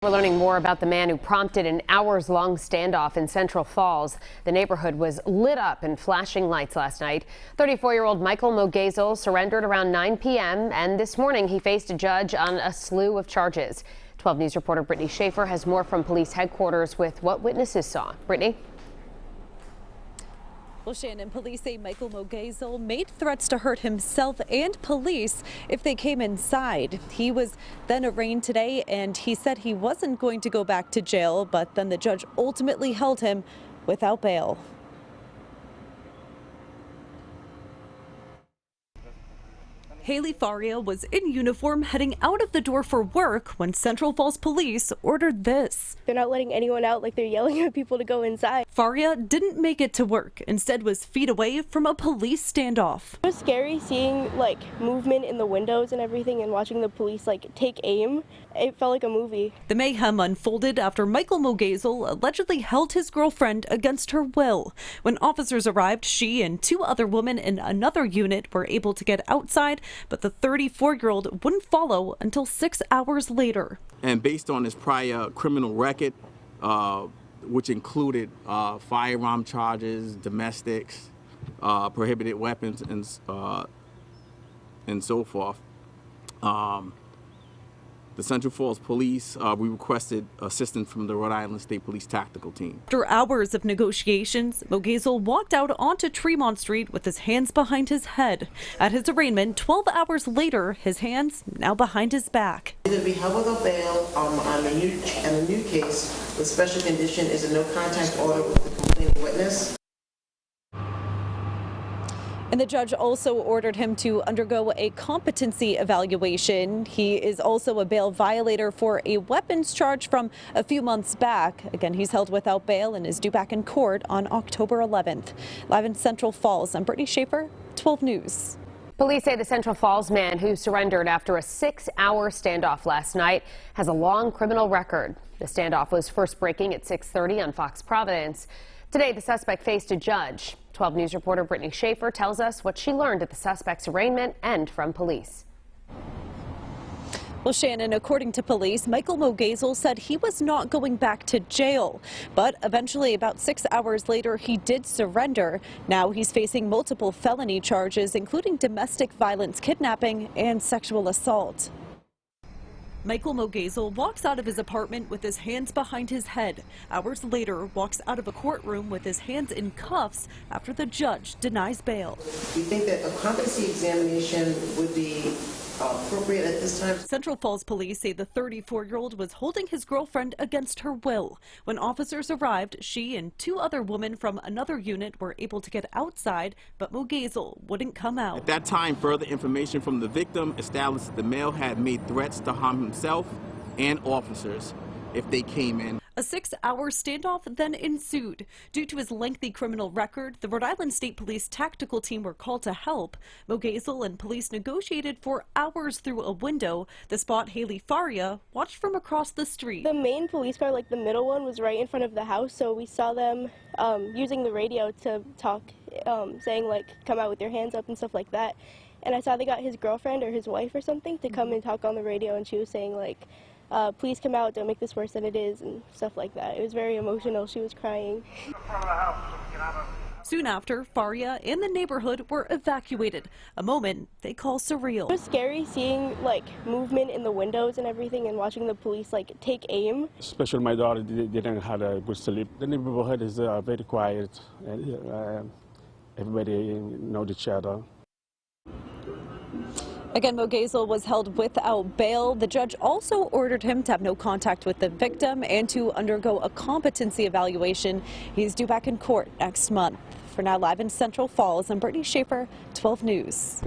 We're learning more about the man who prompted an hours-long standoff in Central Falls. The neighborhood was lit up in flashing lights last night. 34-year-old Michael Mogazel surrendered around 9 p.m. and this morning he faced a judge on a slew of charges. 12 News reporter Brittany Schaefer has more from police headquarters with what witnesses saw. Brittany? Well, Shannon, police say Michael Mogazel made threats to hurt himself and police if they came inside. He was then arraigned today, and he said he wasn't going to go back to jail, but then the judge ultimately held him without bail. Haley Faria was in uniform heading out of the door for work when Central Falls police ordered this. They're not letting anyone out, like they're yelling at people to go inside. Faria didn't make it to work, instead was feet away from a police standoff. It was scary seeing like movement in the windows and everything and watching the police like take aim. It felt like a movie. The mayhem unfolded after Michael Mogazel allegedly held his girlfriend against her will. When officers arrived, she and two other women in another unit were able to get outside, but the 34-year-old wouldn't follow until 6 hours later. And based on his prior criminal record, which included firearm charges, domestics, prohibited weapons, and so forth, the Central Falls Police, we requested assistance from the Rhode Island State Police Tactical Team. After hours of negotiations, Mogazel walked out onto Tremont Street with his hands behind his head. At his arraignment, 12 hours later, his hands now behind his back. He's going to be held without bail on a new case. The special condition is a no contact order with the complaining witness. And the judge also ordered him to undergo a competency evaluation. He is also a bail violator for a weapons charge from a few months back. Again, he's held without bail and is due back in court on October 11th. Live in Central Falls, I'm Brittany Schaefer, 12 News. Police say the Central Falls man who surrendered after a 6-hour standoff last night has a long criminal record. The standoff was first breaking at 6:30 on Fox Providence. Today, the suspect faced a judge. 12 News reporter Brittany Schaefer tells us what she learned at the suspect's arraignment and from police. Well, Shannon, according to police, Michael Mogazel said he was not going back to jail. But eventually, about 6 hours later, he did surrender. Now he's facing multiple felony charges, including domestic violence, kidnapping, and sexual assault. Michael Mogazel walks out of his apartment with his hands behind his head. Hours later, walks out of a courtroom with his hands in cuffs after the judge denies bail. Do you think that a competency examination would be appropriate at this time? Central Falls police say the 34-year-old was holding his girlfriend against her will. When officers arrived, she and two other women from another unit were able to get outside, but Mogazel wouldn't come out. At that time, further information from the victim established that the male had made threats to harm himself and officers if they came in. A 6-hour standoff then ensued. Due to his lengthy criminal record, the Rhode Island State Police Tactical Team were called to help. Mogazel and police negotiated for hours through a window. The spot Haley Faria watched from across the street. The main police car, like the middle one, was right in front of the house, so we saw them using the radio to talk, saying like, come out with your hands up and stuff like that. And I saw they got his girlfriend or his wife or something to come and talk on the radio, and she was saying like, please come out, don't make this worse than it is, and stuff like that. It was very emotional. She was crying. Soon after, Faria and the neighborhood were evacuated, a moment they call surreal. It was scary seeing like movement in the windows and everything and watching the police like take aim. Especially my daughter didn't have a good sleep. The neighborhood is very quiet, and everybody knows each other. Again, Mogazel was held without bail. The judge also ordered him to have no contact with the victim and to undergo a competency evaluation. He's due back in court next month. For now, live in Central Falls, I'm Brittany Schaefer, 12 News.